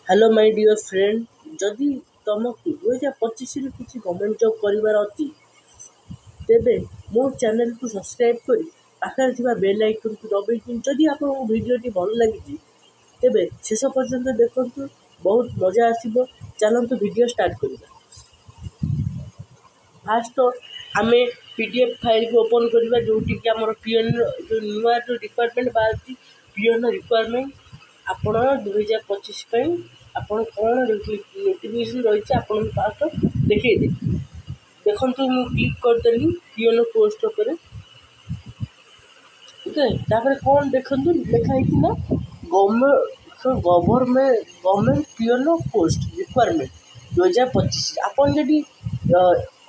Hello my dear friend, जदि तुमको 2025 किसी गवर्नमेंट जॉब करिवार अछि तेबे मो चैनल को सब्सक्राइब करी पाखरे थिबा बेल आइकन को दबाई दिन। जदि आपको वीडियोटी भल लगी तेबे शेष पर्यंत देखंतु, बहुत मजा आसिबो। चलंतु वीडियो स्टार्ट करिबा। फास्ट आमे पीडीएफ फाइल को ओपन करिबा, जोटी कि हमर पीएन जो नुआ जो डिपार्टमेंट बाजी पीएन रिक्वायरमेंट आपण 2025 पई आपण कोन नोटिफिकेशन रही आपण फास्ट देखै दे। देखंतु मु क्लिक करदेली पीएन पोस्ट ऊपर। ओके, तापर कोन देखंतु लिखा है ना गवर्नमेंट पीएन पोस्ट रिक्वायरमेंट 2025। आपण जदि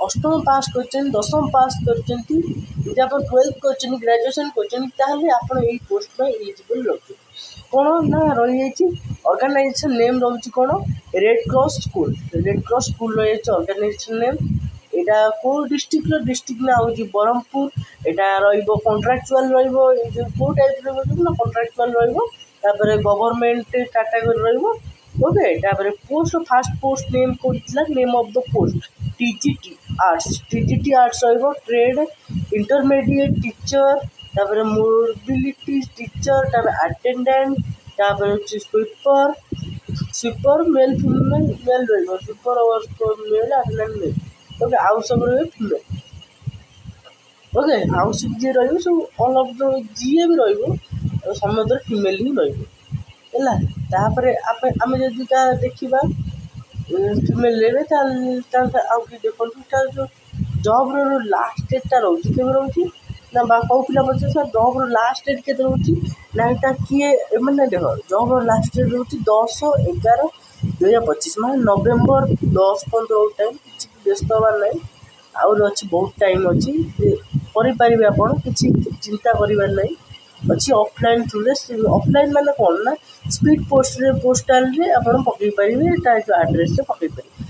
अष्टम पास करछन, दशम पास करछन, जदि आपण 12th करछन, ग्रेजुएशन करछन, ताहले आपण एई पोस्ट पे एलिजिबल रहते। कोन ना रही जाइछि ऑर्गेनाइजेशन नेम रहउछि कोन red cross school. Red cross school रही जाइछि ऑर्गेनाइजेशन नेम। एटा को डिस्ट्रिक्ट ना होछि बरहमपुर। एटा रहिबो कॉन्ट्रैक्चुअल रहिबो, ए जो को टाइप रहिबो ना कॉन्ट्रैक्चुअल रहिबो। तापर गवर्नमेंट कैटेगरी रहिबो। ओके, तापर पोस्ट फर्स्ट पोस्ट नेम कोथिला name of the post TGT arts रहिबो। ट्रेड इंटरमीडिएट टीचर, तापर मोबिलिटी टीचर, तापर अटेंडेंट, तापर होछि स्वीपर मेल फीमेल रहिबो। स्वीपर और मेल अटेंडेंट मेल। ओके, आउ सब रहिबो फीमेल। ओके, आउ सब जे रहिबो सब ऑल ऑफ द जीए भी रहिबो, समस्त फीमेल ही रहिबो हैला। तापर आमे जदि का देखिबा फीमेल लेबे ताल आउ कि देखंतु ता जो जॉब रो लास्ट डेट ता रहउछि केबे रहउछि ना बा कहू पिला बच्चा सर जॉब रो लास्ट डेट केते रहउछि ना एटा किए माने देखो जॉब रो लास्ट डेट रहउछि 10/11/2025 माने नवंबर 10 15 टाइम किछि व्यस्त हबार नै। आउर अछि बहुत टाइम अछि करि परिबे, आपण किछि चिंता करिबार नै अछि। ऑफलाइन थ्रू रे ऑफलाइन माने कोन ना स्पीड पोस्ट रे पोस्टल रे आपण पकई परिबे, ता जो एड्रेस से पकई परिबे।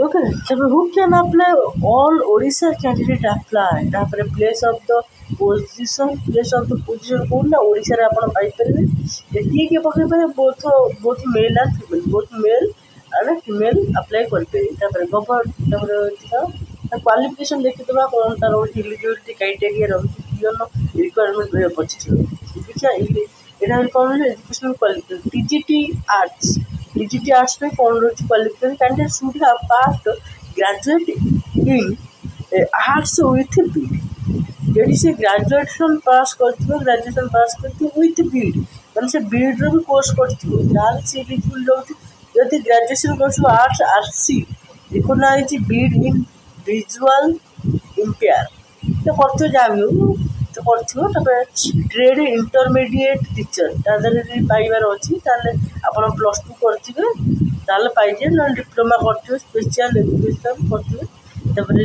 ओके, तब who can apply all Odisha candidate apply. तापर प्लेस ऑफ द पोजीशन कोन ना ओडिशा रे आपण पाई परिबे। एटी के पकई परिबे both male and female, both male and female apply करबे। तापर क्वालिफिकेशन देखितबा कोन तार एलिजिबिलिटी क्राइटेरिया रहउछि पीएन रिक्वायरमेंट 2025 देखिया एटा कोन एजुकेशनल क्वालिफिकेशन टीजीटी आर्ट्स पे कोन रहउछि qualification candidate should have passed graduate in arts with BEd. यदि से ग्रेजुएशन पास करथिबो विथ बीड माने से बीड रो भी कोर्स करथिबो ताल से एलिजिबल रहउछि। यदि ग्रेजुएशन करथिबो arts RC recognise BEd in visual impair तो करथिबो जाबियो तो करथिबो। तबे ट्रेड इंटरमीडिएट टीचर तादरे पाइबार अछि ताले आपण +2 करथिबे ताले पाइजे न डिप्लोमा करथिबे स्पेशल एजुकेशन करथिबे। तबे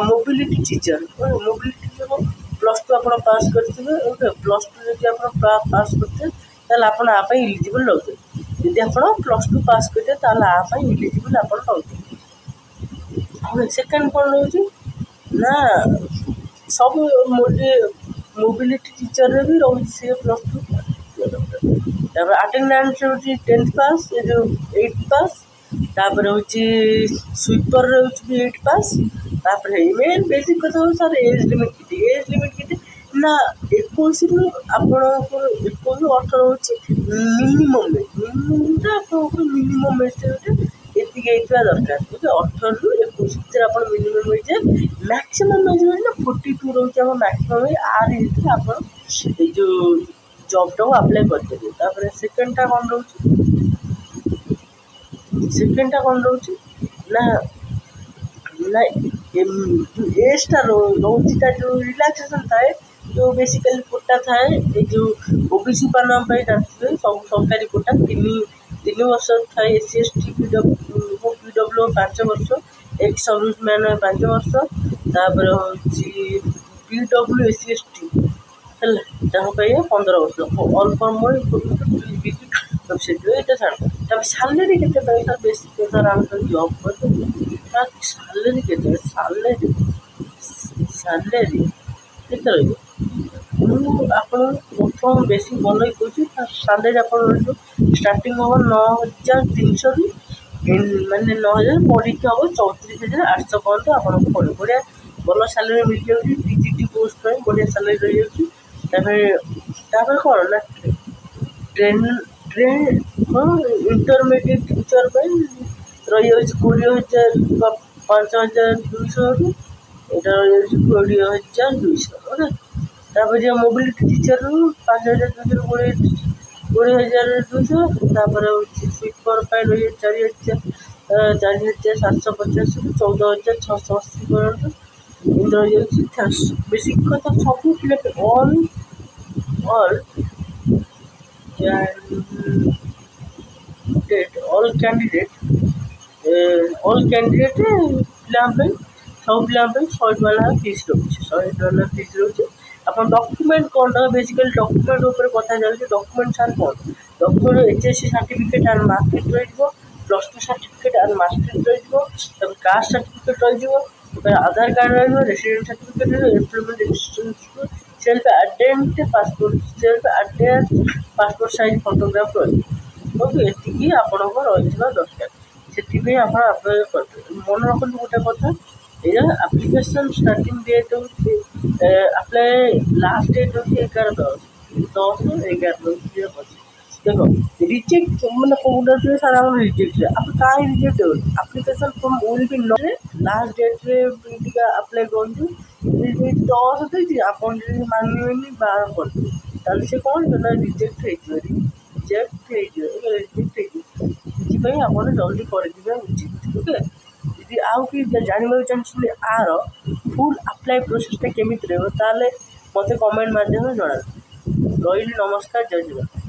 मोबिलिटी टीचर +2 आपण पास करथिबे। ओके, +2 जदि आपण पास करथिबे ताले आपण आ पई एलिजिबल रहउते। यदि आपण +2 पास करथिबे ताले आ पई एलिजिबल आपण रहउते। सेकंड कोन रहउछि ना सब मोबिलिटी टीचर रे भी रहउछि से +2। तापर अटेंडेंस रहउछि 10th पास, ए जो 8th पास। तापर होछि स्वीपर रहउछि भी 8 पास। तापर मेन बेसिक कथा हो सर एज लिमिट किते ना 21 रु आपण 21 रु 18 होछि मिनिमम ता आपण मिनिमम एज एति गइतरा दरकार। ओके, 18 रु 21 भीतर आपण मिनिमम एज मैक्सिमम एज ना 42 रहउछि हम मैक्सिमम आर एज आपण ए जो जॉब तो अप्लाई करते। तापर सेकंड टा कोन रहउछि ना एज टा रहउछि ता जो रिलैक्सेशन थाए जो बेसिकली कोटा थाए ए जो ओबीसी पाना पई जाथिबे सब सरकारी कोटा 3 वर्ष थाए। एससी एसटी पीडब्ल्यू 5 वर्ष, एक्स सर्विसमैन 5 वर्ष। तापर होछि पीडब्ल्यू एससी एसटी हला ता पई 15 वर्ष। ऑल फॉर मोर सब्सिडी एटा छाड़। तब सैलरी केते पैसा बेसी पैसा राउंड कर जॉब करते ता सैलरी केते सैलरी केते रहइबो। मु आपण ଆପଣ ବେଶୀ ଭଲ କହୁଛି ସାଲେରୀ ଆପଣ ରହିବ ଷ୍ଟାର୍ଟିଂ ହେବ 9,300ରୁ ମାନେ 9,000 ପରୀକ୍ଷା ହେବ 34,800 ପର୍ଯ୍ୟନ୍ତ ଆପଣଙ୍କୁ ପଡ଼ିବ। ବଢ଼ିଆ ଭଲ ସାଲେରୀ ମିଳିଯାଉଛି ଟିଜିଟି ପୋଷ୍ଟ ପାଇଁ ବଢ଼ିଆ ସାଲେରୀ ରହିଯାଉଛି। ତାପରେ କ'ଣ ନା ଇଣ୍ଟରମିଡ଼ିଏଟ୍ ଟିଚର୍ ପାଇଁ ରହିଯାଉଛି 20,000 ବା 5,200ରୁ ଏଇଟା ରହିଯାଉଛି 20,200 ଓକେ। ତାପରେ ଯିବା ମୋବିଲିଟି ଟିଚର୍ରୁ 5,200ରୁ 20,200। ତାପରେ ହେଉଛି ସ୍ୱିପର୍ ପାଇଁ ରହିଯାଉଛି 4,750ରୁ 14,680 ପର୍ଯ୍ୟନ୍ତ ଏମିତି ରହିଯାଉଛି। ବେଶୀ କଥା ସବୁ ପିଲା ଅଲ୍ କ୍ୟାଣ୍ଡିଡେଟ୍ ପିଲାଙ୍କ ପାଇଁ ସବୁ ପିଲାଙ୍କ ପାଇଁ 100 ଟଙ୍କା ଫିସ୍ ରହୁଛି 100 ଟଙ୍କା ଫିସ୍ ରହୁଛି। ଆପଣ ଡକ୍ୟୁମେଣ୍ଟ କ'ଣ ବେସିକାଲି ଡକ୍ୟୁମେଣ୍ଟ ଉପରେ କଥା ଯାଉଛି। ଡକ୍ୟୁମେଣ୍ଟ ସାର୍ କ'ଣ document HSC certificate and marksheet ରହିଯିବ, +2 ସାର୍ଟିଫିକେଟ୍ ଆଣ୍ଡ ମାର୍କସିଟ୍ ରହିଯିବ, ତାପରେ କାଷ୍ଟ ସାର୍ଟିଫିକେଟ୍ ରହିଯିବ, ତାପରେ ଆଧାର କାର୍ଡ଼ ରହିବ, ରେସିଡେଣ୍ଟ ସାର୍ଟିଫିକେଟ୍ ରହିବ, employment registration, self attend passport size photograph ରହିବ। ଓକେ, ଏତିକି ଆପଣଙ୍କ ରହିଥିବା ଦରକାର। ସେଥିପାଇଁ ଆପଣ ଆପ୍ଲାଏ କରିଦେବେ। ମନେ ରଖନ୍ତୁ ଗୋଟେ କଥା, ଏଇଟା ଆପ୍ଲିକେସନ୍ ଷ୍ଟାର୍ଟିଂ ଡେଟ୍ ହେଉଛି ଆପ୍ଲାଏ ଲାଷ୍ଟ ଡେଟ୍ ହେଉଛି 11/10/11/2025। ଦେଖ ରିଜେକ୍ଟ ମାନେ କହୁନଥିବେ ସାର୍ ଆମର ରିଜେକ୍ଟ ଆପଣ କାହିଁ ରିଜେକ୍ଟ ହେଉନି। Application form will be not last ଡେଟ୍ରେ ଟିକେ ଆପ୍ଲାଏ କରନ୍ତୁ। ଯଦି 10 ଦେଇଛି ଆପଣ ଯଦି ମାନିବେନି 12 କରିଦେବେ ତାହେଲେ ସେ କ'ଣ ନା ରିଜେକ୍ଟ ହେଇଯିବ। ସେଥିପାଇଁ ଆପଣ ଜଲ୍ଦି କରିଦେବା ଉଚିତ। ଓକେ, ଯଦି ଆଉ କି ଜାଣିବାକୁ ଚାହୁଁଛନ୍ତି ଆର ଫୁଲ୍ ଆପ୍ଲାଏ ପ୍ରୋସେସ୍ଟା କେମିତି ରହିବ ତାହେଲେ ମୋତେ କମେଣ୍ଟ ମାଧ୍ୟମରେ ଜଣାନ୍ତୁ। ରହିଲି, ନମସ୍କାର, ଜୟ ଜଗନ୍ନାଥ।